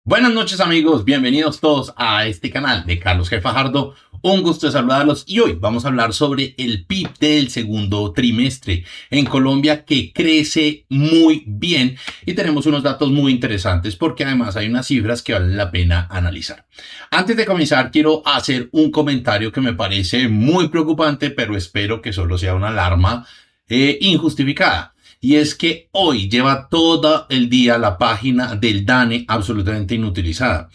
Buenas noches amigos, bienvenidos todos a este canal de Carlos G. Fajardo. Un gusto de saludarlos y hoy vamos a hablar sobre el PIB del segundo trimestre en Colombia, que crece muy bien y tenemos unos datos muy interesantes porque además hay unas cifras que valen la pena analizar. Antes de comenzar quiero hacer un comentario que me parece muy preocupante, pero espero que solo sea una alarma injustificada. Y es que hoy lleva todo el día la página del DANE absolutamente inutilizada.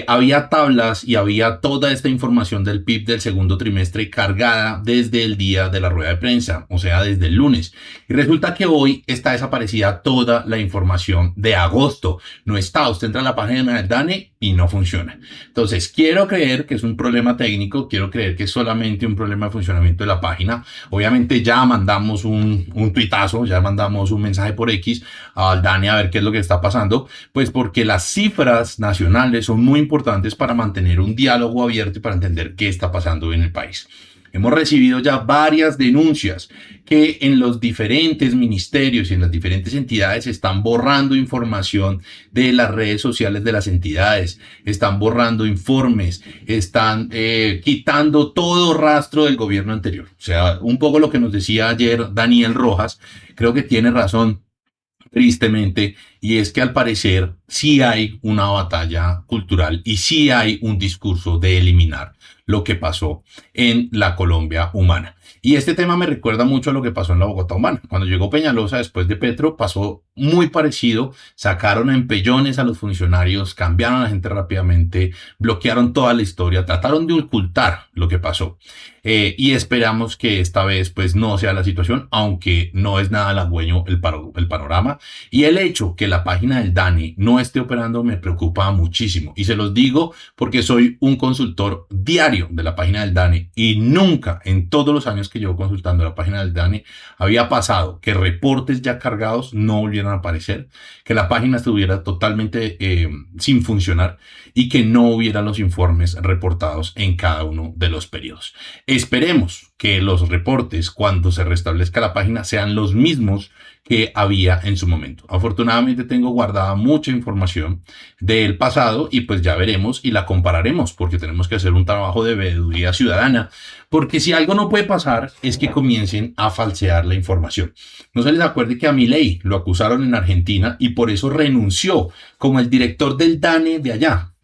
Había tablas y había toda esta información del PIB del segundo trimestre cargada desde el día de la rueda de prensa, o sea, desde el lunes. Y resulta que hoy está desaparecida toda la información de agosto. No está, usted entra a la página del DANE y no funciona. Entonces, quiero creer que es un problema técnico, quiero creer que es solamente un problema de funcionamiento de la página. Obviamente ya mandamos un tuitazo, ya mandamos un mensaje por X al DANE a ver qué es lo que está pasando, pues porque las cifras nacionales son muy importantes para mantener un diálogo abierto y para entender qué está pasando en el país. Hemos recibido ya varias denuncias que en los diferentes ministerios y en las diferentes entidades están borrando información de las redes sociales de las entidades, están borrando informes, están quitando todo rastro del gobierno anterior. O sea, un poco lo que nos decía ayer Daniel Rojas, creo que tiene razón. Tristemente, y es que al parecer sí hay una batalla cultural y sí hay un discurso de eliminar lo que pasó en la Colombia humana. Y este tema me recuerda mucho a lo que pasó en la Bogotá humana. Cuando llegó Peñalosa después de Petro, pasó muy parecido. Sacaron a empellones a los funcionarios, cambiaron a la gente rápidamente, bloquearon toda la historia, trataron de ocultar lo que pasó. Y esperamos que esta vez pues no sea la situación, aunque no es nada halagüeño el panorama. Y el hecho que la página del DANE no esté operando me preocupa muchísimo. Y se los digo porque soy un consultor diario de la página del DANE y nunca en todos los años que llevo consultando la página del DANE había pasado que reportes ya cargados no volvieran a aparecer, que la página estuviera totalmente sin funcionar y que no hubiera los informes reportados en cada uno de los periodos. Esperemos que los reportes cuando se restablezca la página sean los mismos que había en su momento. Afortunadamente tengo guardada mucha información del pasado y pues ya veremos y la compararemos porque tenemos que hacer un trabajo de veeduría ciudadana, porque si algo no puede pasar es que comiencen a falsear la información. No se les acuerde que a Milei lo acusaron en Argentina y por eso renunció como el director del DANE de allá.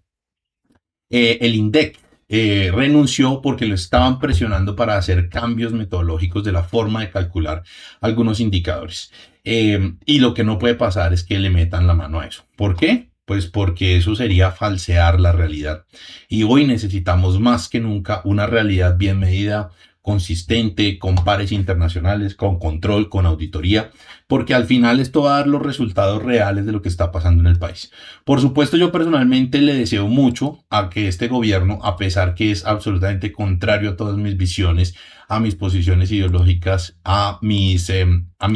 El INDEC renunció porque lo estaban presionando para hacer cambios metodológicos de la forma de calcular algunos indicadores. Y lo que no puede pasar es que le metan la mano a eso. ¿Por qué? Pues porque eso sería falsear la realidad. Y hoy necesitamos más que nunca una realidad bien medida, consistente, con pares internacionales, con control, con auditoría, porque al final esto va a dar los resultados reales de lo que está pasando en el país. Por supuesto, yo personalmente le deseo mucho a que este gobierno, a pesar que es absolutamente contrario a todas mis visiones, a mis posiciones ideológicas, a mi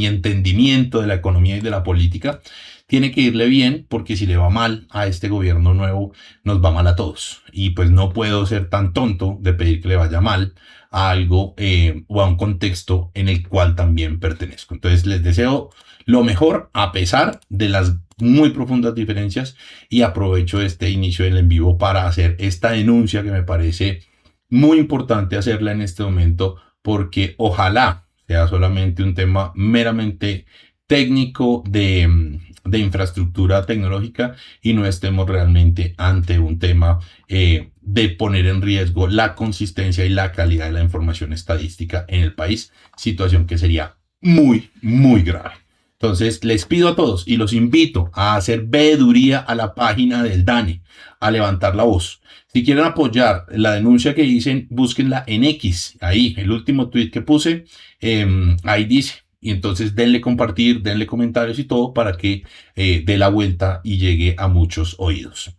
entendimiento de la economía y de la política, tiene que irle bien, porque si le va mal a este gobierno nuevo, nos va mal a todos. Y pues no puedo ser tan tonto de pedir que le vaya mal a algo o a un contexto en el cual también pertenezco. Entonces les deseo lo mejor a pesar de las muy profundas diferencias y aprovecho este inicio del en vivo para hacer esta denuncia que me parece muy importante hacerla en este momento, porque ojalá sea solamente un tema meramente técnico de infraestructura tecnológica y no estemos realmente ante un tema de poner en riesgo la consistencia y la calidad de la información estadística en el país, situación que sería muy, muy grave. Entonces les pido a todos y los invito a hacer veeduría a la página del DANE, a levantar la voz. Si quieren apoyar la denuncia que dicen, búsquenla en X, ahí, el último tweet que puse, ahí dice. Y entonces denle compartir, denle comentarios y todo para que dé la vuelta y llegue a muchos oídos.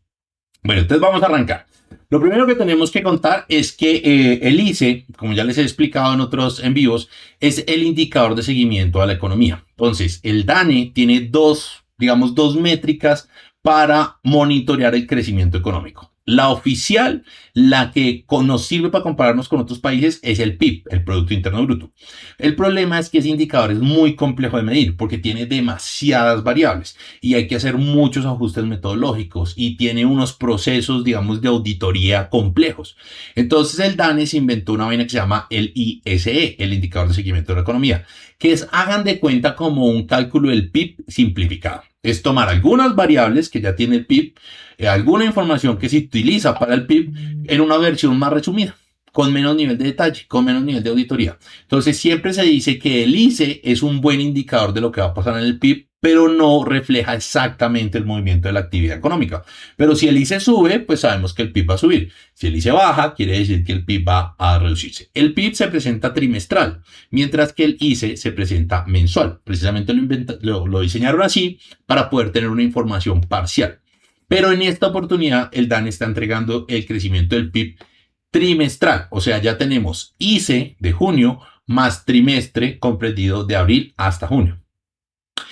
Bueno, entonces vamos a arrancar. Lo primero que tenemos que contar es que el ICE, como ya les he explicado en otros en vivos, es el indicador de seguimiento a la economía. Entonces, el DANE tiene dos métricas para monitorear el crecimiento económico. La oficial, la que nos sirve para compararnos con otros países, es el PIB, el Producto Interno Bruto. El problema es que ese indicador es muy complejo de medir porque tiene demasiadas variables y hay que hacer muchos ajustes metodológicos y tiene unos procesos, digamos, de auditoría complejos. Entonces el DANE se inventó una vaina que se llama el ISE, el Indicador de Seguimiento de la Economía, que es, hagan de cuenta, como un cálculo del PIB simplificado. Es tomar algunas variables que ya tiene el PIB, alguna información que se utiliza para el PIB en una versión más resumida, con menos nivel de detalle, con menos nivel de auditoría. Entonces siempre se dice que el ICE es un buen indicador de lo que va a pasar en el PIB, pero no refleja exactamente el movimiento de la actividad económica. Pero si el ICE sube, pues sabemos que el PIB va a subir. Si el ICE baja, quiere decir que el PIB va a reducirse. El PIB se presenta trimestral, mientras que el ICE se presenta mensual. Precisamente lo diseñaron así para poder tener una información parcial. Pero en esta oportunidad, el DANE está entregando el crecimiento del PIB trimestral. O sea, ya tenemos ICE de junio más trimestre comprendido de abril hasta junio.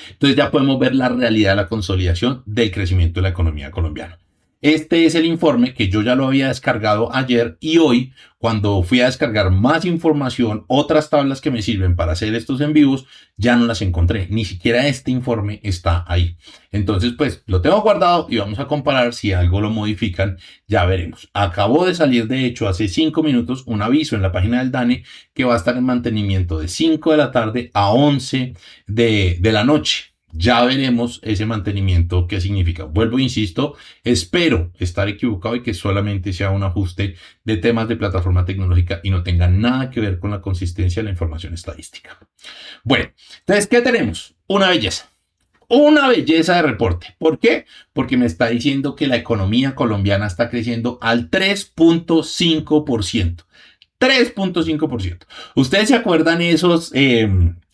Entonces ya podemos ver la realidad de la consolidación del crecimiento de la economía colombiana. Este es el informe que yo ya lo había descargado ayer y hoy, cuando fui a descargar más información, otras tablas que me sirven para hacer estos en vivos, ya no las encontré. Ni siquiera este informe está ahí. Entonces, pues lo tengo guardado y vamos a comparar. Si algo lo modifican, ya veremos. Acabó de salir, de hecho, hace 5 minutos, un aviso en la página del DANE que va a estar en mantenimiento de 5 de la tarde a 11 de la noche. Ya veremos ese mantenimiento qué significa. Vuelvo, insisto, espero estar equivocado y que solamente sea un ajuste de temas de plataforma tecnológica y no tenga nada que ver con la consistencia de la información estadística. Bueno, entonces, ¿qué tenemos? Una belleza. Una belleza de reporte. ¿Por qué? Porque me está diciendo que la economía colombiana está creciendo al 3.5%. 3.5%. ¿Ustedes se acuerdan esos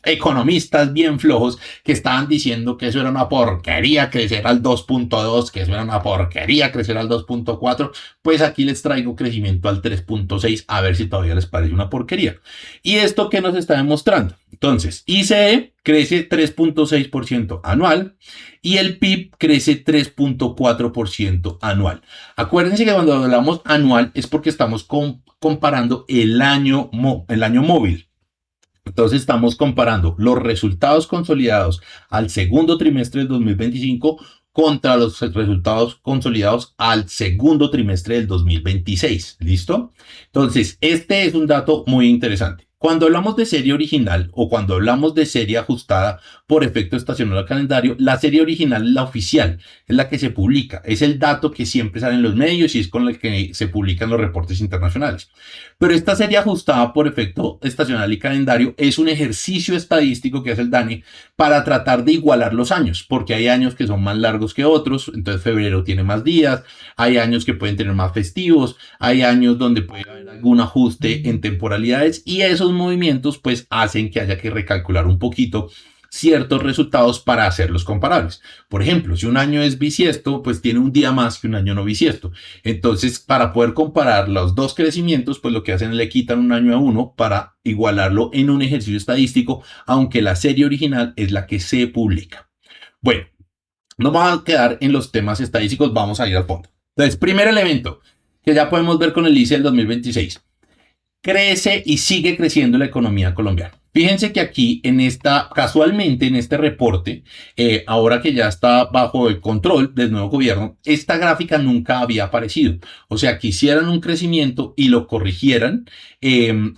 economistas bien flojos que estaban diciendo que eso era una porquería crecer al 2.2, que eso era una porquería crecer al 2.4? Pues aquí les traigo crecimiento al 3.6, a ver si todavía les parece una porquería. ¿Y esto qué nos está demostrando? Entonces, ICE crece 3.6% anual y el PIB crece 3.4% anual. Acuérdense que cuando hablamos anual es porque estamos comparando el año móvil. Entonces estamos comparando los resultados consolidados al segundo trimestre del 2025 contra los resultados consolidados al segundo trimestre del 2026. ¿Listo? Entonces, este es un dato muy interesante. Cuando hablamos de serie original o cuando hablamos de serie ajustada por efecto estacional al calendario, la serie original es la oficial, es la que se publica, es el dato que siempre sale en los medios y es con el que se publican los reportes internacionales. Pero esta serie ajustada por efecto estacional y calendario es un ejercicio estadístico que hace el DANE para tratar de igualar los años, porque hay años que son más largos que otros, entonces febrero tiene más días, hay años que pueden tener más festivos, hay años donde puede haber algún ajuste en temporalidades y esos movimientos pues hacen que haya que recalcular un poquito ciertos resultados para hacerlos comparables. Por ejemplo, si un año es bisiesto, pues tiene un día más que un año no bisiesto. Entonces, para poder comparar los dos crecimientos, pues lo que hacen es le quitan un año a uno para igualarlo en un ejercicio estadístico, aunque la serie original es la que se publica. Bueno, no vamos a quedar en los temas estadísticos, vamos a ir al fondo. Entonces, primer elemento que ya podemos ver con el ICE del 2026. Crece y sigue creciendo la economía colombiana. Fíjense que aquí, casualmente en este reporte, ahora que ya está bajo el control del nuevo gobierno, esta gráfica nunca había aparecido. O sea, que hicieran un crecimiento y lo corrigieran,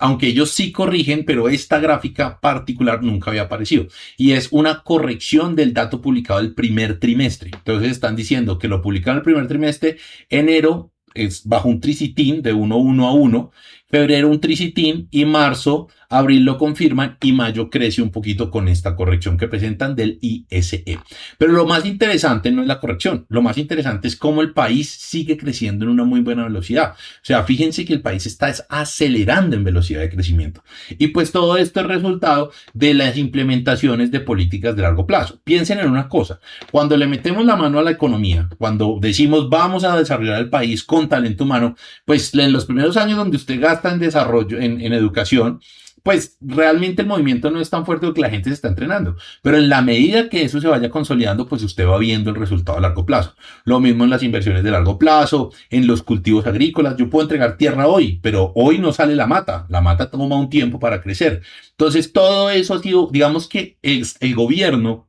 aunque ellos sí corrigen, pero esta gráfica particular nunca había aparecido. Y es una corrección del dato publicado el primer trimestre. Entonces están diciendo que lo publicaron el primer trimestre, enero es bajo un tricitín de 1,1 a 1, febrero un tricitín y marzo, abril lo confirman y mayo crece un poquito con esta corrección que presentan del ISE. Pero lo más interesante no es la corrección, lo más interesante es cómo el país sigue creciendo en una muy buena velocidad. O sea, fíjense que el país está acelerando en velocidad de crecimiento. Y pues todo esto es resultado de las implementaciones de políticas de largo plazo. Piensen en una cosa, cuando le metemos la mano a la economía, cuando decimos vamos a desarrollar el país con talento humano, pues en los primeros años donde usted gasta en desarrollo, en educación, pues usted gasta en desarrollo, en infraestructura, pues realmente el movimiento no es tan fuerte porque la gente se está entrenando. Pero en la medida que eso se vaya consolidando, pues usted va viendo el resultado a largo plazo. Lo mismo en las inversiones de largo plazo, en los cultivos agrícolas. Yo puedo entregar tierra hoy, pero hoy no sale la mata. La mata toma un tiempo para crecer. Entonces, todo eso ha sido, digamos que el gobierno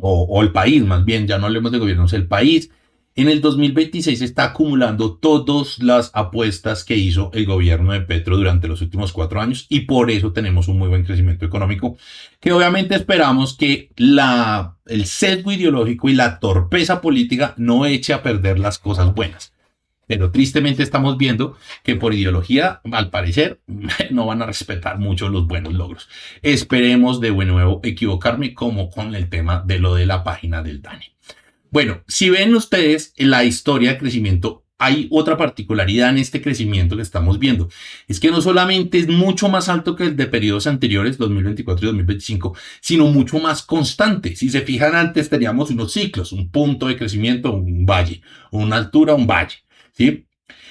o el país, más bien, ya no hablemos de gobiernos, el país en el 2026 está acumulando todas las apuestas que hizo el gobierno de Petro durante los últimos 4 años y por eso tenemos un muy buen crecimiento económico que obviamente esperamos que el sesgo ideológico y la torpeza política no eche a perder las cosas buenas. Pero tristemente estamos viendo que por ideología, al parecer, no van a respetar mucho los buenos logros. Esperemos de nuevo equivocarme como con el tema de lo de la página del DANE. Bueno, si ven ustedes en la historia de crecimiento, hay otra particularidad en este crecimiento que estamos viendo. Es que no solamente es mucho más alto que el de periodos anteriores, 2024 y 2025, sino mucho más constante. Si se fijan antes teníamos unos ciclos, un punto de crecimiento, un valle, una altura, un valle. ¿Sí?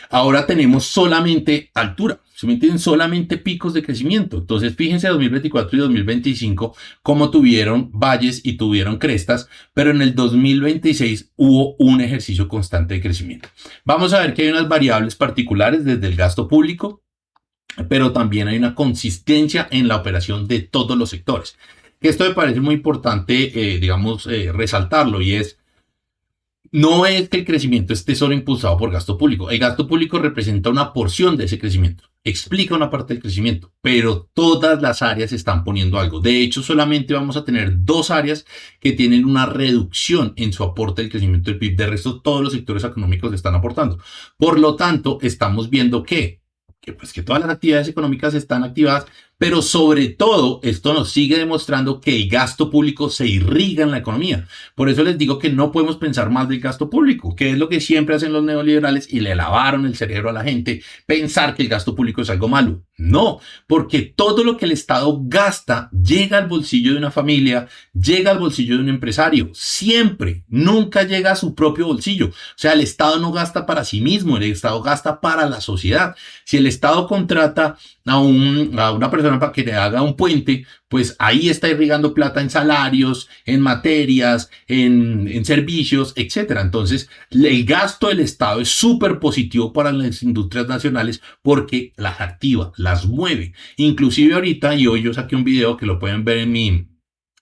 Ahora tenemos solamente altura, ¿sí me entienden? Solamente picos de crecimiento. Entonces, fíjense 2024 y 2025 cómo tuvieron valles y tuvieron crestas, pero en el 2026 hubo un ejercicio constante de crecimiento. Vamos a ver que hay unas variables particulares desde el gasto público, pero también hay una consistencia en la operación de todos los sectores. Esto me parece muy importante, resaltarlo y es no es que el crecimiento esté solo impulsado por gasto público. El gasto público representa una porción de ese crecimiento, explica una parte del crecimiento, pero todas las áreas están poniendo algo. De hecho, solamente vamos a tener 2 áreas que tienen una reducción en su aporte del crecimiento del PIB. De resto, todos los sectores económicos están aportando. Por lo tanto, estamos viendo que todas las actividades económicas están activadas, pero sobre todo esto nos sigue demostrando que el gasto público se irriga en la economía. Por eso les digo que no podemos pensar más del gasto público, que es lo que siempre hacen los neoliberales y le lavaron el cerebro a la gente, pensar que el gasto público es algo malo. No, porque todo lo que el Estado gasta llega al bolsillo de una familia, llega al bolsillo de un empresario, siempre, nunca llega a su propio bolsillo. O sea, el Estado no gasta para sí mismo, el Estado gasta para la sociedad. Si el Estado contrata a una persona para que le haga un puente, pues ahí está irrigando plata en salarios, en materias, en servicios, etcétera. Entonces, el gasto del Estado es súper positivo para las industrias nacionales porque las activa, las mueve. Inclusive ahorita, y hoy yo saqué un video que lo pueden ver en mi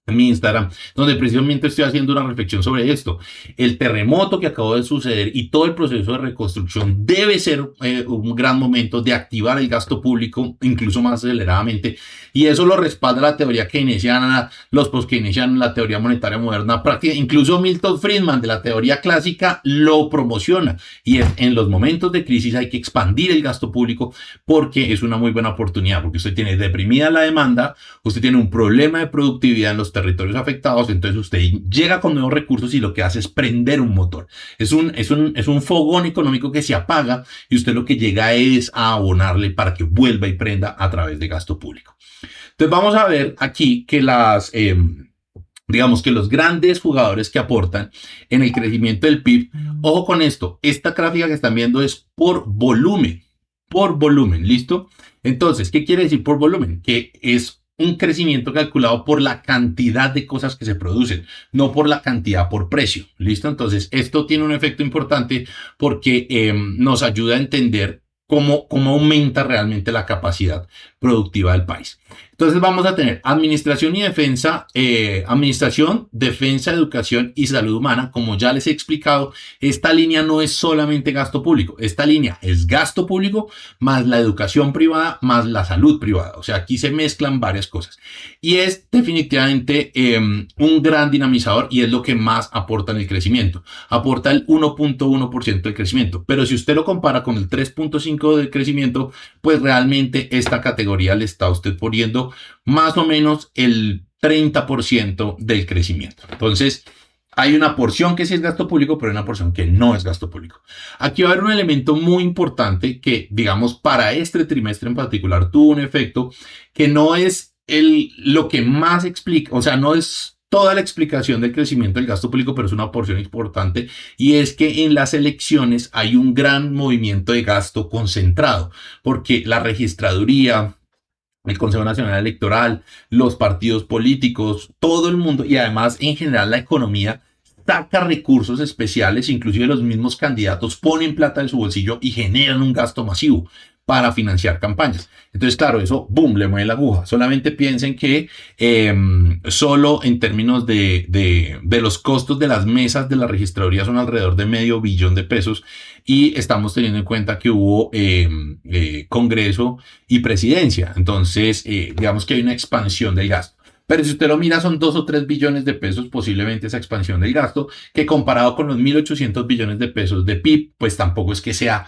Instagram, donde precisamente estoy haciendo una reflexión sobre esto. El terremoto que acabó de suceder y todo el proceso de reconstrucción debe ser un gran momento de activar el gasto público, incluso más aceleradamente, y eso lo respalda la teoría keynesiana, los post-keynesianos, la teoría monetaria moderna, práctica, incluso Milton Friedman de la teoría clásica lo promociona, y en los momentos de crisis hay que expandir el gasto público porque es una muy buena oportunidad, porque usted tiene deprimida la demanda, usted tiene un problema de productividad en los territorios afectados, entonces usted llega con nuevos recursos y lo que hace es prender un motor. Es un fogón económico que se apaga y usted lo que llega es a abonarle para que vuelva y prenda a través de gasto público. Entonces vamos a ver aquí que digamos que los grandes jugadores que aportan en el crecimiento del PIB, ojo con esto, esta gráfica que están viendo es por volumen, ¿listo? Entonces, ¿qué quiere decir por volumen? Que es un crecimiento calculado por la cantidad de cosas que se producen, no por la cantidad por precio, ¿listo? Entonces, esto tiene un efecto importante porque nos ayuda a entender cómo aumenta realmente la capacidad productiva del país. Entonces vamos a tener administración y defensa, defensa, educación y salud humana. Como ya les he explicado, esta línea no es solamente gasto público. Esta línea es gasto público más la educación privada más la salud privada. O sea, aquí se mezclan varias cosas. Y es definitivamente un gran dinamizador y es lo que más aporta en el crecimiento. Aporta el 1.1% del crecimiento. Pero si usted lo compara con el 3.5% del crecimiento, pues realmente esta categoría le está a usted poniendo más o menos el 30% del crecimiento. Entonces, hay una porción que sí es gasto público, pero hay una porción que no es gasto público. Aquí va a haber un elemento muy importante que, digamos, para este trimestre en particular tuvo un efecto que no es lo que más explica, o sea, no es toda la explicación del crecimiento del gasto público, pero es una porción importante, y es que en las elecciones hay un gran movimiento de gasto concentrado, porque la registraduría, el Consejo Nacional Electoral, los partidos políticos, todo el mundo y además en general la economía saca recursos especiales, inclusive los mismos candidatos ponen plata de su bolsillo y generan un gasto masivo para financiar campañas. Entonces, claro, eso, boom, le mueve la aguja. Solamente piensen que solo en términos de los costos de las mesas de la registraduría son alrededor de $500 million y estamos teniendo en cuenta que hubo Congreso y presidencia. Entonces, digamos que hay una expansión del gasto. Pero si usted lo mira, son 2 o 3 billones de pesos posiblemente esa expansión del gasto, que comparado con los 1.800 billones de pesos de PIB, pues tampoco es que sea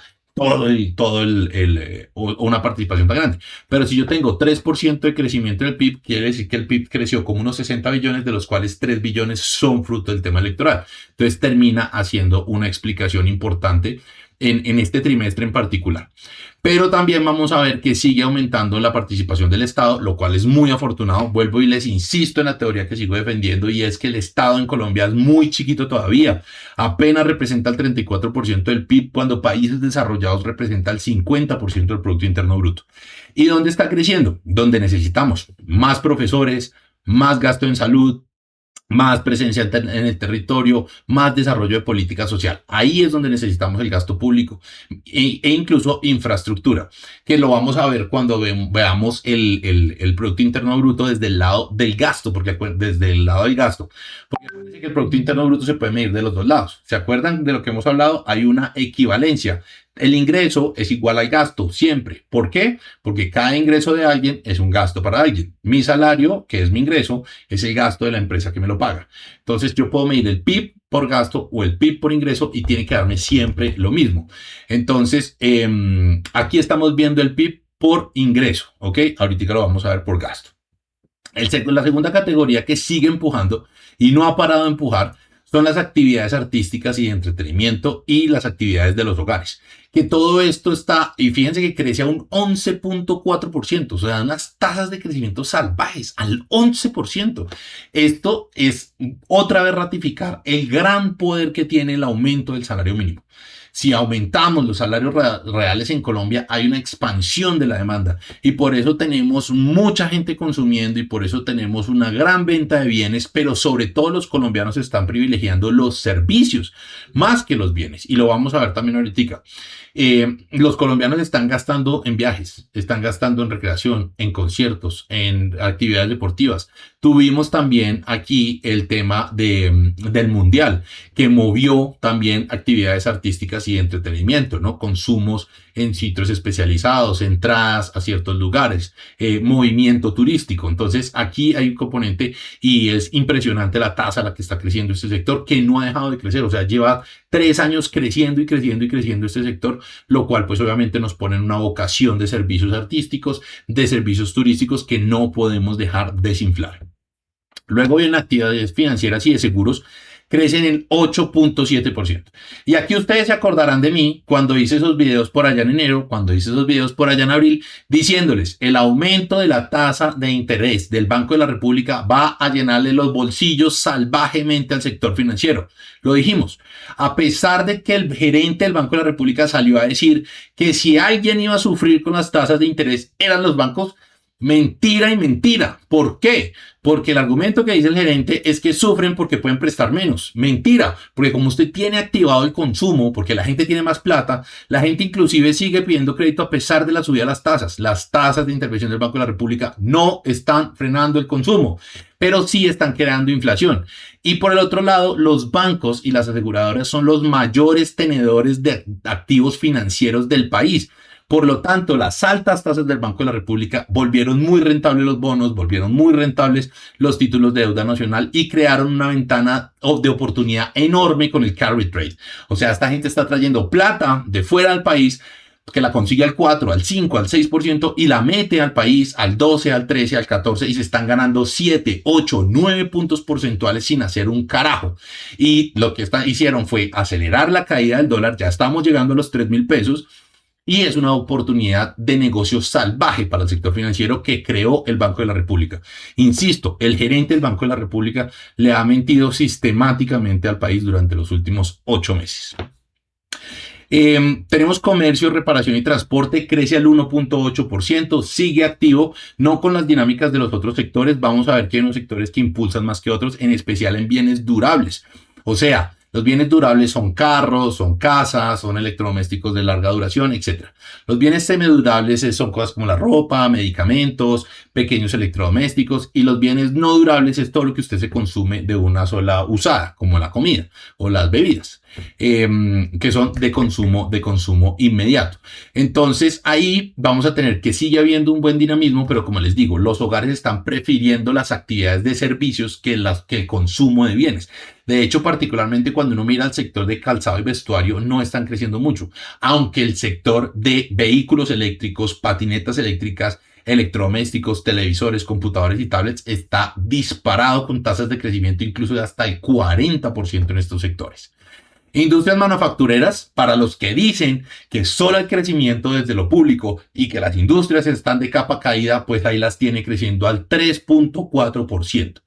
una participación tan grande. Pero si yo tengo 3% de crecimiento del PIB, quiere decir que el PIB creció como unos 60 billones, de los cuales 3 billones son fruto del tema electoral. Entonces termina haciendo una explicación importante en este trimestre en particular. Pero también vamos a ver que sigue aumentando la participación del Estado, lo cual es muy afortunado. Vuelvo y les insisto en la teoría que sigo defendiendo, y es que el Estado en Colombia es muy chiquito todavía. Apenas representa el 34% del PIB, cuando países desarrollados representa el 50% del Producto Interno Bruto. ¿Y dónde está creciendo? Donde necesitamos más profesores, más gasto en salud, más presencia en el territorio, más desarrollo de política social. Ahí es donde necesitamos el gasto público e incluso infraestructura, que lo vamos a ver cuando veamos el Producto Interno Bruto desde el lado del gasto, porque desde el lado del gasto, porque parece que el Producto Interno Bruto se puede medir de los dos lados. ¿Se acuerdan de lo que hemos hablado? Hay una equivalencia. El ingreso es igual al gasto, siempre. ¿Por qué? Porque cada ingreso de alguien es un gasto para alguien. Mi salario, que es mi ingreso, es el gasto de la empresa que me lo paga. Entonces yo puedo medir el PIB por gasto o el PIB por ingreso y tiene que darme siempre lo mismo. Entonces, aquí estamos viendo el PIB por ingreso, ¿ok? Ahorita lo vamos a ver por gasto. La segunda categoría que sigue empujando y no ha parado de empujar son las actividades artísticas y de entretenimiento y las actividades de los hogares. Que todo esto está, y fíjense que crece a un 11.4%, o sea, unas tasas de crecimiento salvajes, al 11%. Esto es otra vez ratificar el gran poder que tiene el aumento del salario mínimo. Si aumentamos los salarios reales en Colombia, hay una expansión de la demanda y por eso tenemos mucha gente consumiendo y por eso tenemos una gran venta de bienes, pero sobre todo los colombianos están privilegiando los servicios más que los bienes, y lo vamos a ver también ahorita. Los colombianos están gastando en viajes, están gastando en recreación, en conciertos, en actividades deportivas. Tuvimos también aquí el tema del Mundial, que movió también actividades artísticas y de entretenimiento, ¿no? Consumos en sitios especializados, entradas a ciertos lugares, movimiento turístico. Entonces aquí hay un componente y es impresionante la tasa a la que está creciendo este sector, que no ha dejado de crecer. O sea, lleva 3 años creciendo y creciendo y creciendo este sector, lo cual pues obviamente nos pone en una vocación de servicios artísticos, de servicios turísticos que no podemos dejar desinflar. Luego vienen actividades financieras y de seguros, crecen en 8.7%. Y aquí ustedes se acordarán de mí cuando hice esos videos por allá en enero, cuando hice esos videos por allá en abril, diciéndoles el aumento de la tasa de interés del Banco de la República va a llenarle los bolsillos salvajemente al sector financiero. Lo dijimos, a pesar de que el gerente del Banco de la República salió a decir que si alguien iba a sufrir con las tasas de interés eran los bancos. Mentira y mentira. ¿Por qué? Porque el argumento que dice el gerente es que sufren porque pueden prestar menos. Mentira, porque como usted tiene activado el consumo, porque la gente tiene más plata, la gente inclusive sigue pidiendo crédito a pesar de la subida de las tasas. Las tasas de intervención del Banco de la República no están frenando el consumo, pero sí están creando inflación. Y por el otro lado, los bancos y las aseguradoras son los mayores tenedores de activos financieros del país. Por lo tanto, las altas tasas del Banco de la República volvieron muy rentables los bonos, volvieron muy rentables los títulos de deuda nacional y crearon una ventana de oportunidad enorme con el carry trade. O sea, esta gente está trayendo plata de fuera del país, que la consigue al 4, al 5, al 6% y la mete al país al 12, al 13, al 14 y se están ganando 7, 8, 9 puntos porcentuales sin hacer un carajo. Y lo que hicieron fue acelerar la caída del dólar, ya estamos llegando a los 3.000 pesos. Y es una oportunidad de negocio salvaje para el sector financiero que creó el Banco de la República. Insisto, el gerente del Banco de la República le ha mentido sistemáticamente al país durante los últimos 8 meses. Tenemos comercio, reparación y transporte, crece al 1.8%, sigue activo, no con las dinámicas de los otros sectores. Vamos a ver que hay unos sectores que impulsan más que otros, en especial en bienes durables. O sea, los bienes durables son carros, son casas, son electrodomésticos de larga duración, etc. Los bienes semidurables son cosas como la ropa, medicamentos, pequeños electrodomésticos, y los bienes no durables es todo lo que usted se consume de una sola usada, como la comida o las bebidas, que son de consumo inmediato. Entonces ahí vamos a tener que sigue habiendo un buen dinamismo, pero como les digo, los hogares están prefiriendo las actividades de servicios que el consumo de bienes. De hecho, particularmente cuando uno mira el sector de calzado y vestuario, no están creciendo mucho, aunque el sector de vehículos eléctricos, patinetas eléctricas, electrodomésticos, televisores, computadores y tablets está disparado con tasas de crecimiento incluso de hasta el 40% en estos sectores. Industrias manufactureras, para los que dicen que solo el crecimiento desde lo público y que las industrias están de capa caída, pues ahí las tiene creciendo al 3.4%.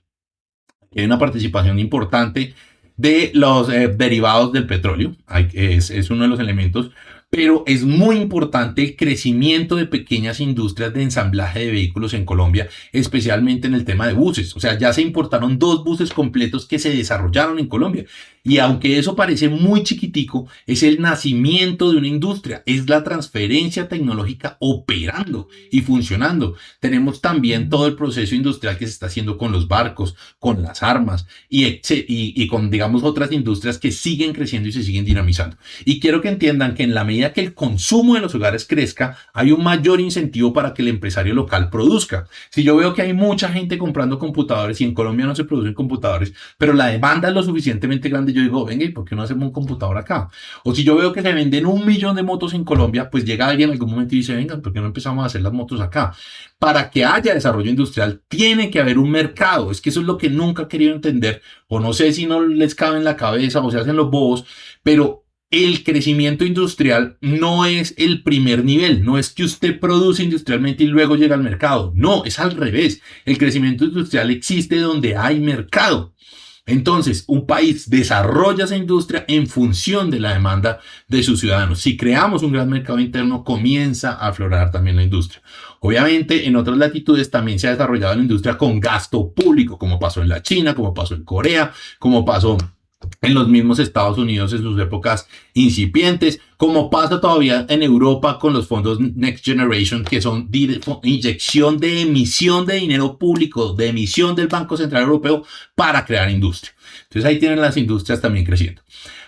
Hay una participación importante de los derivados del petróleo, es uno de los elementos, pero es muy importante el crecimiento de pequeñas industrias de ensamblaje de vehículos en Colombia, especialmente en el tema de buses. O sea, ya se importaron 2 buses completos que se desarrollaron en Colombia. Y aunque eso parece muy chiquitico, es el nacimiento de una industria, es la transferencia tecnológica operando y funcionando. Tenemos también todo el proceso industrial que se está haciendo con los barcos, con las armas y con, digamos, otras industrias que siguen creciendo y se siguen dinamizando. Y quiero que entiendan que en la medida que el consumo de los hogares crezca, hay un mayor incentivo para que el empresario local produzca. Si yo veo que hay mucha gente comprando computadores y en Colombia no se producen computadores, pero la demanda es lo suficientemente grande, yo digo, venga, ¿y por qué no hacemos un computador acá? O si yo veo que se venden 1 millón de motos en Colombia, pues llega alguien en algún momento y dice, venga, ¿por qué no empezamos a hacer las motos acá? Para que haya desarrollo industrial, tiene que haber un mercado. Es que eso es lo que nunca he querido entender, o no sé si no les cabe en la cabeza o se hacen los bobos, pero el crecimiento industrial no es el primer nivel, no es que usted produce industrialmente y luego llega al mercado. No, es al revés. El crecimiento industrial existe donde hay mercado. Entonces, un país desarrolla esa industria en función de la demanda de sus ciudadanos. Si creamos un gran mercado interno, comienza a aflorar también la industria. Obviamente, en otras latitudes también se ha desarrollado la industria con gasto público, como pasó en la China, como pasó en Corea, como pasó en los mismos Estados Unidos en sus épocas incipientes, como pasa todavía en Europa con los fondos Next Generation, que son inyección de emisión de dinero público, de emisión del Banco Central Europeo para crear industria. Entonces ahí tienen las industrias también creciendo.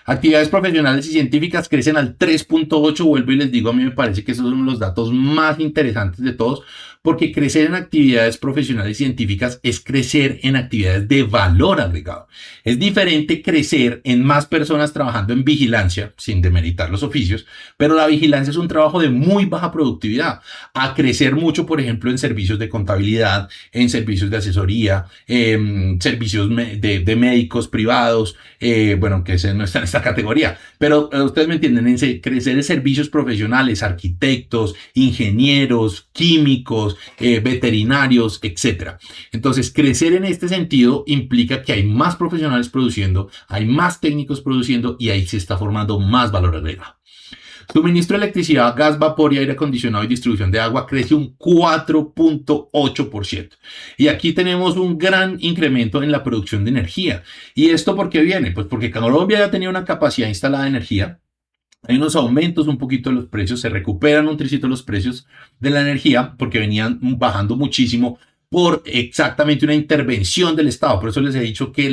Actividades profesionales y científicas crecen al 3.8, vuelvo y les digo, a mí me parece que esos son los datos más interesantes de todos, porque crecer en actividades profesionales y científicas es crecer en actividades de valor agregado. Es diferente crecer en más personas trabajando en vigilancia, sin demeritar los oficios, pero la vigilancia es un trabajo de muy baja productividad, a crecer mucho, por ejemplo, en servicios de contabilidad, en servicios de asesoría, servicios de médicos privados, bueno, que no está en esta categoría, pero ustedes me entienden, en crecer en servicios profesionales, arquitectos, ingenieros, químicos, veterinarios, etc. Entonces, crecer en este sentido implica que hay más profesionales produciendo, hay más técnicos produciendo y ahí se está formando más valor agregado. Suministro de electricidad, gas, vapor y aire acondicionado y distribución de agua crece un 4.8%. Y aquí tenemos un gran incremento en la producción de energía. ¿Y esto por qué viene? Pues porque Colombia ya tenía una capacidad instalada de energía. Hay unos aumentos un poquito de los precios, se recuperan un tricito los precios de la energía porque venían bajando muchísimo por exactamente una intervención del Estado. Por eso les he dicho que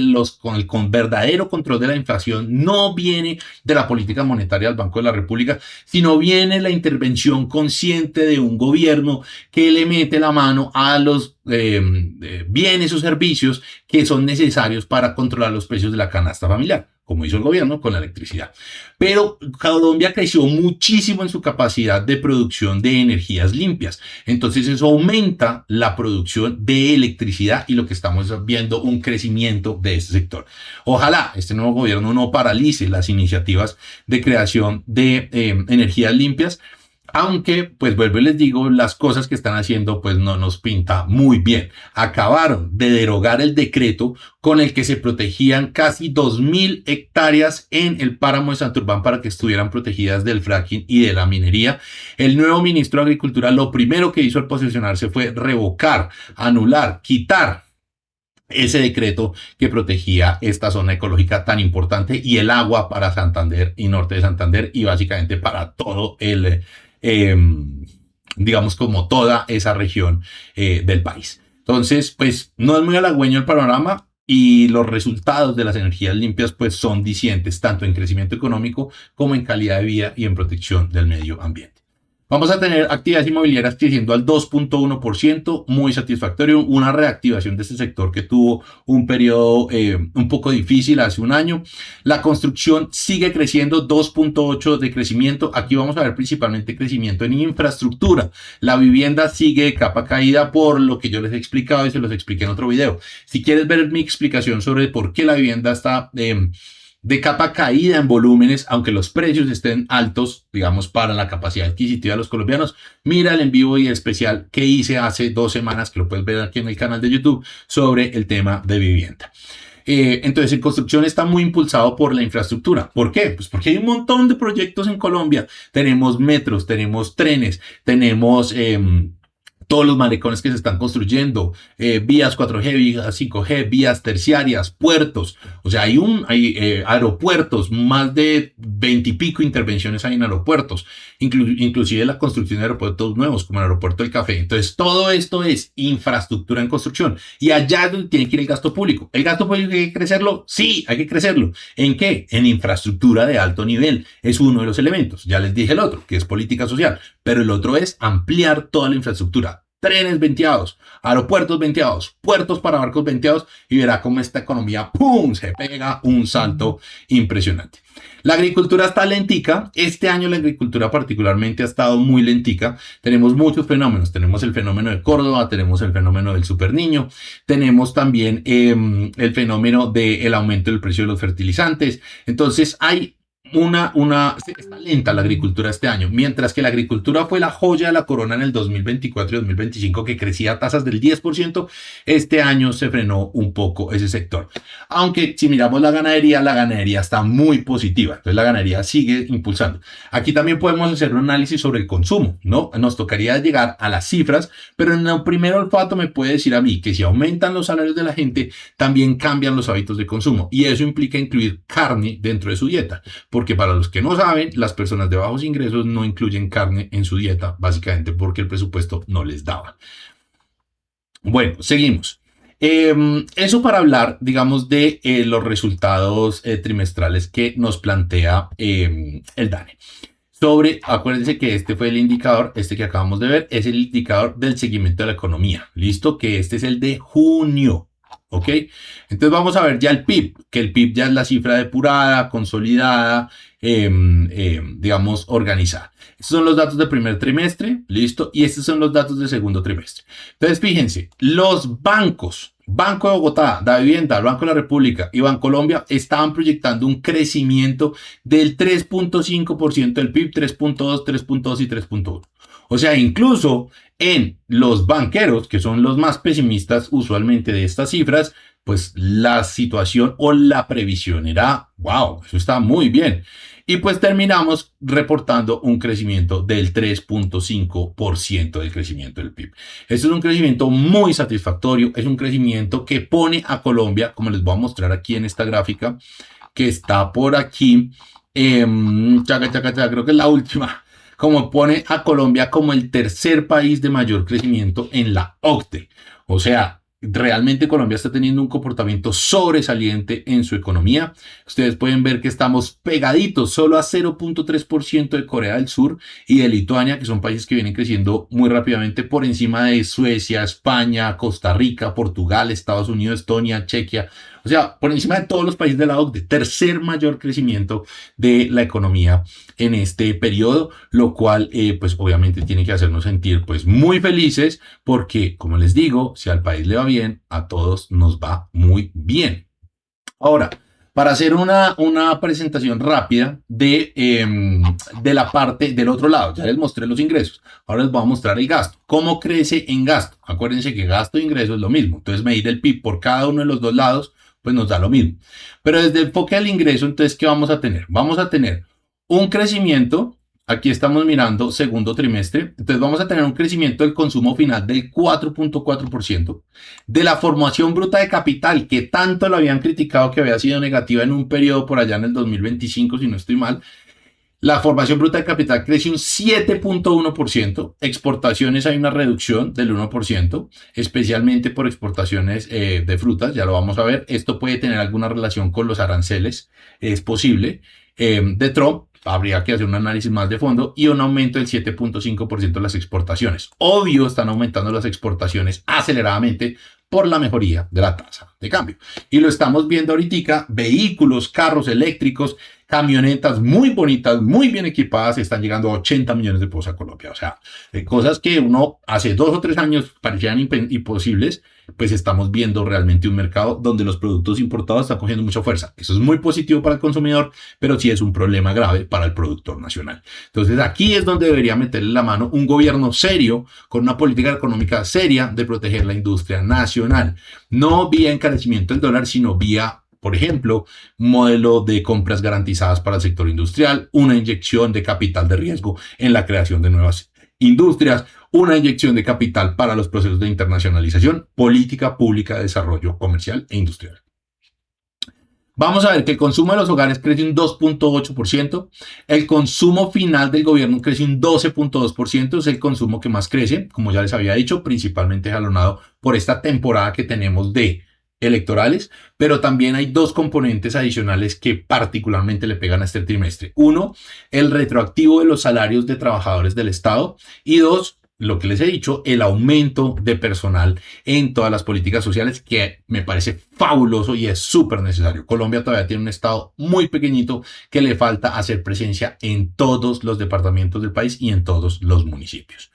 con verdadero control de la inflación no viene de la política monetaria del Banco de la República, sino viene la intervención consciente de un gobierno que le mete la mano a los bienes o servicios que son necesarios para controlar los precios de la canasta familiar, como hizo el gobierno con la electricidad. Pero Colombia creció muchísimo en su capacidad de producción de energías limpias. Entonces eso aumenta la producción de electricidad y lo que estamos viendo un crecimiento de este sector. Ojalá este nuevo gobierno no paralice las iniciativas de creación de energías limpias, Aunque, pues vuelvo y les digo, las cosas que están haciendo, pues no nos pinta muy bien. Acabaron de derogar el decreto con el que se protegían casi 2000 hectáreas en el páramo de Santurbán para que estuvieran protegidas del fracking y de la minería. El nuevo ministro de Agricultura lo primero que hizo al posesionarse fue revocar, anular, quitar ese decreto que protegía esta zona ecológica tan importante y el agua para Santander y norte de Santander y básicamente para todo digamos, como toda esa región del país. Entonces, pues no es muy halagüeño el panorama y los resultados de las energías limpias pues son dicientes tanto en crecimiento económico como en calidad de vida y en protección del medio ambiente. Vamos a tener actividades inmobiliarias creciendo al 2.1%, muy satisfactorio, una reactivación de este sector que tuvo un periodo un poco difícil hace un año. La construcción sigue creciendo, 2.8% de crecimiento. Aquí vamos a ver principalmente crecimiento en infraestructura. La vivienda sigue de capa caída por lo que yo les he explicado y se los expliqué en otro video. Si quieres ver mi explicación sobre por qué la vivienda está de capa caída en volúmenes, aunque los precios estén altos, digamos, para la capacidad adquisitiva de los colombianos, mira el en vivo y especial que hice hace 2 semanas, que lo puedes ver aquí en el canal de YouTube, sobre el tema de vivienda. Entonces, en construcción está muy impulsado por la infraestructura. ¿Por qué? Pues porque hay un montón de proyectos en Colombia. Tenemos metros, tenemos trenes, tenemos todos los malecones que se están construyendo, vías 4G, vías 5G, vías terciarias, puertos. O sea, hay aeropuertos, más de 20 y pico intervenciones hay en aeropuertos, inclusive la construcción de aeropuertos nuevos, como el aeropuerto del Café. Entonces, todo esto es infraestructura en construcción. Y allá es donde tiene que ir el gasto público. ¿El gasto público hay que crecerlo? Sí, hay que crecerlo. ¿En qué? En infraestructura de alto nivel. Es uno de los elementos. Ya les dije el otro, que es política social. Pero el otro es ampliar toda la infraestructura. Trenes venteados, aeropuertos venteados, puertos para barcos venteados y verá cómo esta economía ¡pum! Se pega un salto impresionante. La agricultura está lentica. Este año la agricultura particularmente ha estado muy lentica. Tenemos muchos fenómenos. Tenemos el fenómeno de Córdoba, tenemos el fenómeno del superniño, tenemos también el fenómeno del aumento del precio de los fertilizantes. Entonces hay está lenta la agricultura este año, mientras que la agricultura fue la joya de la corona en el 2024 y 2025, que crecía a tasas del 10%, este año se frenó un poco ese sector. Aunque si miramos la ganadería está muy positiva, entonces la ganadería sigue impulsando. Aquí también podemos hacer un análisis sobre el consumo, ¿no? Nos tocaría llegar a las cifras, pero en el primer olfato me puede decir a mí que si aumentan los salarios de la gente, también cambian los hábitos de consumo, y eso implica incluir carne dentro de su dieta. Porque para los que no saben, las personas de bajos ingresos no incluyen carne en su dieta, básicamente porque el presupuesto no les daba. Bueno, seguimos. Eso para hablar, digamos, de los resultados trimestrales que nos plantea el DANE. Acuérdense que este fue el indicador, este que acabamos de ver, es el indicador del seguimiento de la economía. ¿Listo? Que este es el de junio. ¿Ok? Entonces vamos a ver ya el PIB, que el PIB ya es la cifra depurada, consolidada, digamos, organizada. Estos son los datos del primer trimestre, listo, y estos son los datos del segundo trimestre. Entonces, fíjense, los bancos, Banco de Bogotá, Da Vivienda, Banco de la República y Bancolombia estaban proyectando un crecimiento del 3.5% del PIB, 3.2, 3.2 y 3.1. O sea, incluso en los banqueros, que son los más pesimistas usualmente de estas cifras, pues la situación o la previsión era, wow, eso está muy bien. Y pues terminamos reportando un crecimiento del 3.5% del crecimiento del PIB. Esto es un crecimiento muy satisfactorio, es un crecimiento que pone a Colombia, como les voy a mostrar aquí en esta gráfica, que está por aquí, creo que es la última, como pone a Colombia como el tercer país de mayor crecimiento en la OCDE. O sea, realmente Colombia está teniendo un comportamiento sobresaliente en su economía. Ustedes pueden ver que estamos pegaditos solo a 0.3% de Corea del Sur y de Lituania, que son países que vienen creciendo muy rápidamente por encima de Suecia, España, Costa Rica, Portugal, Estados Unidos, Estonia, Chequia. O sea, por encima de todos los países de la OCDE, tercer mayor crecimiento de la economía en este periodo, lo cual pues obviamente tiene que hacernos sentir pues muy felices porque, como les digo, si al país le va bien, a todos nos va muy bien. Ahora, Para hacer una presentación rápida de la parte del otro lado. Ya les mostré los ingresos. Ahora les voy a mostrar el gasto. ¿Cómo crece en gasto? Acuérdense que gasto e ingreso es lo mismo. Entonces medir el PIB por cada uno de los dos lados, pues nos da lo mismo. Pero desde el enfoque del ingreso, entonces, ¿qué vamos a tener? Vamos a tener un crecimiento. Aquí estamos mirando segundo trimestre. Entonces vamos a tener un crecimiento del consumo final del 4.4%. De la formación bruta de capital, que tanto lo habían criticado que había sido negativa en un periodo por allá en el 2025, si no estoy mal. La formación bruta de capital crece un 7.1%. Exportaciones hay una reducción del 1%, especialmente por exportaciones de frutas, ya lo vamos a ver. Esto puede tener alguna relación con los aranceles, es posible, de Trump. Habría que hacer un análisis más de fondo y un aumento del 7.5% de las exportaciones. Obvio, están aumentando las exportaciones aceleradamente por la mejoría de la tasa de cambio. Y lo estamos viendo ahorita, vehículos, carros eléctricos, camionetas muy bonitas, muy bien equipadas, están llegando a 80 millones de pesos a Colombia. O sea, cosas que uno hace 2 o 3 años parecían imposibles, pues estamos viendo realmente un mercado donde los productos importados están cogiendo mucha fuerza. Eso es muy positivo para el consumidor, pero sí es un problema grave para el productor nacional. Entonces aquí es donde debería meterle la mano un gobierno serio, con una política económica seria de proteger la industria nacional. No vía encarecimiento del dólar, sino vía, por ejemplo, un modelo de compras garantizadas para el sector industrial, una inyección de capital de riesgo en la creación de nuevas industrias, una inyección de capital para los procesos de internacionalización, política pública de desarrollo comercial e industrial. Vamos a ver que el consumo de los hogares crece un 2.8%, el consumo final del gobierno crece un 12.2%, es el consumo que más crece, como ya les había dicho, principalmente jalonado por esta temporada que tenemos de electorales, pero también hay dos componentes adicionales que particularmente le pegan a este trimestre. Uno, el retroactivo de los salarios de trabajadores del Estado y dos, lo que les he dicho, el aumento de personal en todas las políticas sociales, que me parece fabuloso y es súper necesario. Colombia todavía tiene un estado muy pequeñito que le falta hacer presencia en todos los departamentos del país y en todos los municipios.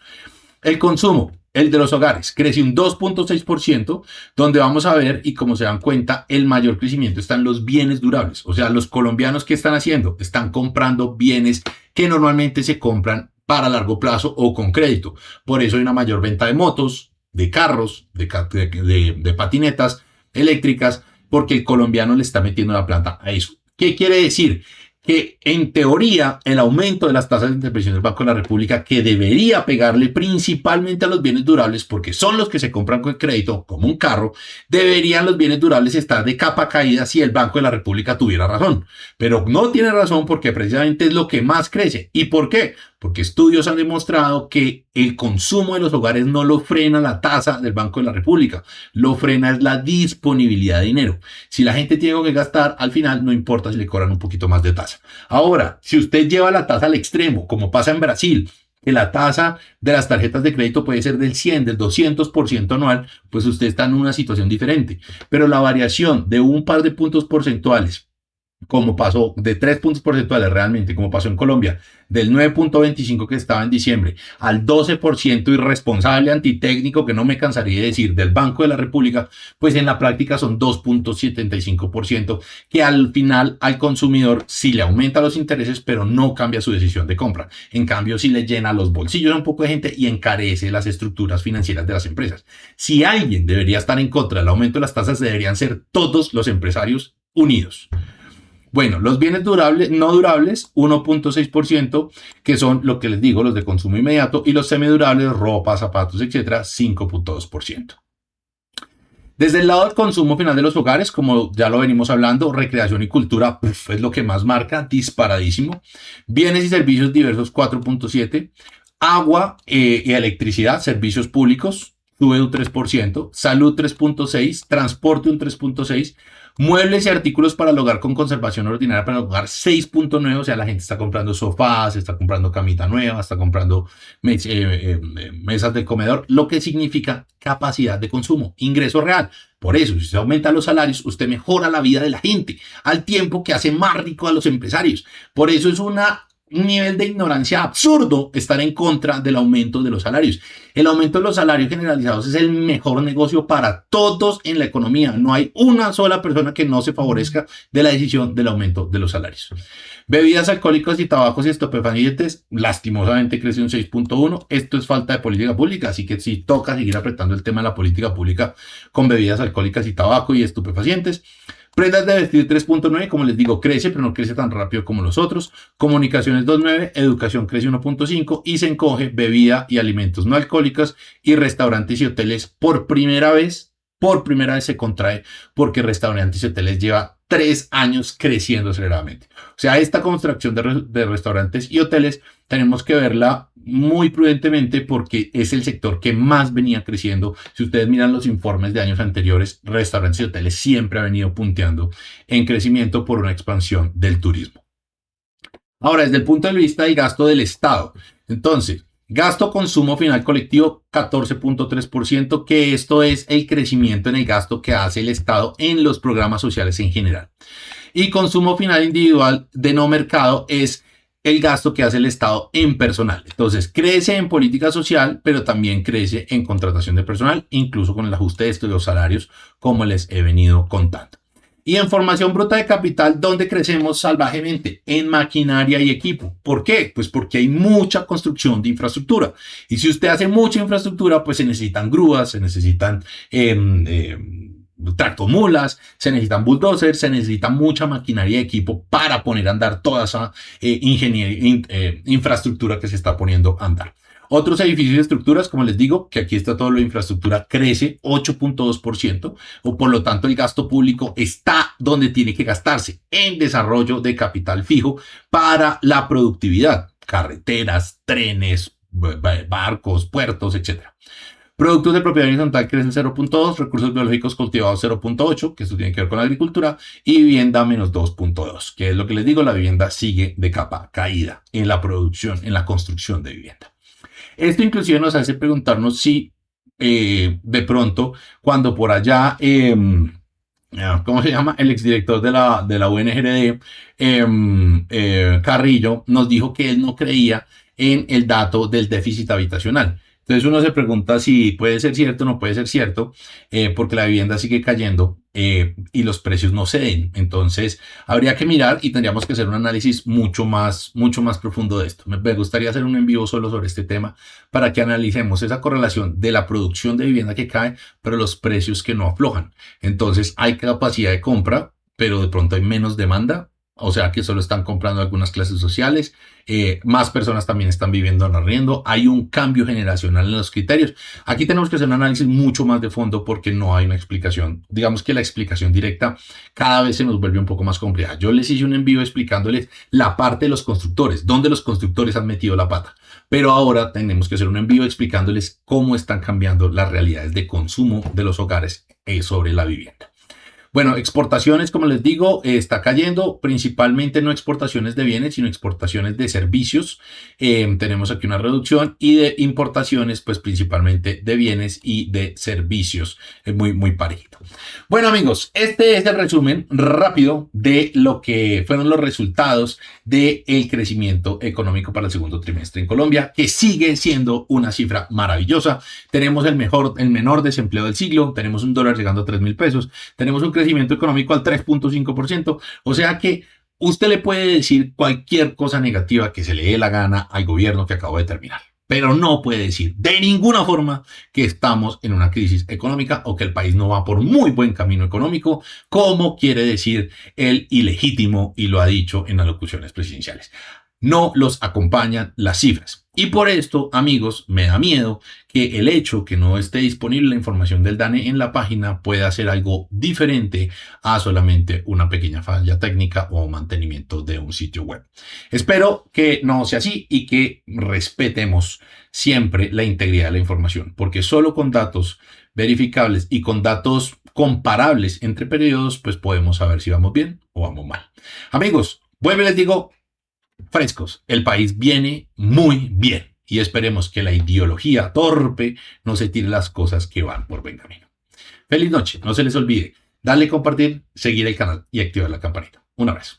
El consumo, el de los hogares, crece un 2.6%, donde vamos a ver, y como se dan cuenta, el mayor crecimiento está en los bienes durables. O sea, los colombianos, ¿qué están haciendo? Están comprando bienes que normalmente se compran para largo plazo o con crédito. Por eso hay una mayor venta de motos, de carros, de patinetas eléctricas, porque el colombiano le está metiendo la plata a eso. ¿Qué quiere decir? Que en teoría el aumento de las tasas de intervención del Banco de la República, que debería pegarle principalmente a los bienes durables, porque son los que se compran con crédito, como un carro, deberían los bienes durables estar de capa caída si el Banco de la República tuviera razón. Pero no tiene razón porque precisamente es lo que más crece. ¿Y por qué? Porque estudios han demostrado que el consumo de los hogares no lo frena la tasa del Banco de la República, lo frena es la disponibilidad de dinero. Si la gente tiene que gastar, al final no importa si le cobran un poquito más de tasa. Ahora, si usted lleva la tasa al extremo, como pasa en Brasil, que la tasa de las tarjetas de crédito puede ser del 100, del 200% anual, pues usted está en una situación diferente. Pero la variación de un par de puntos porcentuales, como pasó de 3 puntos porcentuales realmente, como pasó en Colombia, del 9.25 que estaba en diciembre al 12% irresponsable antitécnico, que no me cansaría de decir, del Banco de la República, pues en la práctica son 2.75%, que al final al consumidor sí le aumenta los intereses, pero no cambia su decisión de compra. En cambio, sí le llena los bolsillos a un poco de gente y encarece las estructuras financieras de las empresas. Si alguien debería estar en contra del aumento de las tasas, deberían ser todos los empresarios unidos. Bueno, los bienes durables, no durables, 1.6%, que son lo que les digo, los de consumo inmediato, y los semidurables, ropa, zapatos, etcétera, 5.2%. Desde el lado del consumo final de los hogares, como ya lo venimos hablando, recreación y cultura es lo que más marca, disparadísimo. Bienes y servicios diversos, 4.7%. Agua y electricidad, servicios públicos, sube un 3%. Salud, 3.6%. Transporte, un 3.6%. Muebles y artículos para el hogar con conservación ordinaria para el hogar, 6.9%. O sea, la gente está comprando sofás, está comprando camita nueva, está comprando mesas de comedor, lo que significa capacidad de consumo, ingreso real. Por eso, si se aumentan los salarios, usted mejora la vida de la gente, al tiempo que hace más rico a los empresarios. Por eso es una un nivel de ignorancia absurdo estar en contra del aumento de los salarios. El aumento de los salarios generalizados es el mejor negocio para todos en la economía. No hay una sola persona que no se favorezca de la decisión del aumento de los salarios. Bebidas alcohólicas y tabacos y estupefacientes, lastimosamente creció un 6.1. Esto es falta de política pública, así que sí toca seguir apretando el tema de la política pública con bebidas alcohólicas y tabaco y estupefacientes. Prendas de vestir 3.9, como les digo, crece, pero no crece tan rápido como los otros. Comunicaciones 2.9, educación crece 1.5 y se encoge bebida y alimentos no alcohólicos y restaurantes y hoteles por primera vez se contrae porque restaurantes y hoteles lleva 3 años creciendo aceleradamente. O sea, esta construcción de restaurantes y hoteles tenemos que verla muy prudentemente porque es el sector que más venía creciendo. Si ustedes miran los informes de años anteriores, restaurantes y hoteles siempre ha venido punteando en crecimiento por una expansión del turismo. Ahora, desde el punto de vista del gasto del Estado, entonces, gasto consumo final colectivo 14.3%, que esto es el crecimiento en el gasto que hace el Estado en los programas sociales en general. Y consumo final individual de no mercado es el gasto que hace el Estado en personal. Entonces, crece en política social, pero también crece en contratación de personal, incluso con el ajuste de estos los salarios, como les he venido contando. Y en formación bruta de capital, ¿dónde crecemos salvajemente? En maquinaria y equipo. ¿Por qué? Pues porque hay mucha construcción de infraestructura. Y si usted hace mucha infraestructura, pues se necesitan grúas, se necesitan tractomulas, se necesitan bulldozers, se necesita mucha maquinaria y equipo para poner a andar toda esa infraestructura que se está poniendo a andar. Otros edificios y estructuras, como les digo, que aquí está todo lo de infraestructura, crece 8.2%, o por lo tanto el gasto público está donde tiene que gastarse, en desarrollo de capital fijo para la productividad, carreteras, trenes, barcos, puertos, etc. Productos de propiedad horizontal crecen 0.2, recursos biológicos cultivados 0.8, que esto tiene que ver con la agricultura, y vivienda menos 2.2, que es lo que les digo, la vivienda sigue de capa caída en la producción, en la construcción de vivienda. Esto inclusive nos hace preguntarnos si de pronto cuando por allá, ¿cómo se llama? El exdirector de la UNGRD, Carrillo, nos dijo que él no creía en el dato del déficit habitacional. Entonces uno se pregunta si puede ser cierto o no puede ser cierto, porque la vivienda sigue cayendo y los precios no ceden. Entonces habría que mirar y tendríamos que hacer un análisis mucho más profundo de esto. Me gustaría hacer un en vivo solo sobre este tema para que analicemos esa correlación de la producción de vivienda que cae, pero los precios que no aflojan. Entonces hay capacidad de compra, pero de pronto hay menos demanda. O sea que solo están comprando algunas clases sociales, más personas también están viviendo en arriendo, hay un cambio generacional en los criterios. Aquí tenemos que hacer un análisis mucho más de fondo porque no hay una explicación. Digamos que la explicación directa cada vez se nos vuelve un poco más compleja. Yo les hice un envío explicándoles la parte de los constructores, dónde los constructores han metido la pata. Pero ahora tenemos que hacer un envío explicándoles cómo están cambiando las realidades de consumo de los hogares sobre la vivienda. Bueno, exportaciones, como les digo, está cayendo, principalmente no exportaciones de bienes, sino exportaciones de servicios. Tenemos aquí una reducción y de importaciones, pues principalmente de bienes y de servicios. Es muy parejito. Bueno, amigos, este es el resumen rápido de lo que fueron los resultados del crecimiento económico para el segundo trimestre en Colombia, que sigue siendo una cifra maravillosa. Tenemos el menor desempleo del siglo, tenemos un dólar llegando a 3.000 pesos, tenemos un crecimiento económico al 3.5%, o sea que usted le puede decir cualquier cosa negativa que se le dé la gana al gobierno que acabo de terminar, pero no puede decir de ninguna forma que estamos en una crisis económica o que el país no va por muy buen camino económico, como quiere decir el ilegítimo y lo ha dicho en alocuciones presidenciales. No los acompañan las cifras. Y por esto, amigos, me da miedo que el hecho que no esté disponible la información del DANE en la página pueda ser algo diferente a solamente una pequeña falla técnica o mantenimiento de un sitio web. Espero que no sea así y que respetemos siempre la integridad de la información, porque solo con datos verificables y con datos comparables entre periodos, pues podemos saber si vamos bien o vamos mal. Amigos, vuelvo y les digo, frescos, el país viene muy bien y esperemos que la ideología torpe no se tire las cosas que van por buen camino. Feliz noche, no se les olvide darle compartir, seguir el canal y activar la campanita. Un abrazo.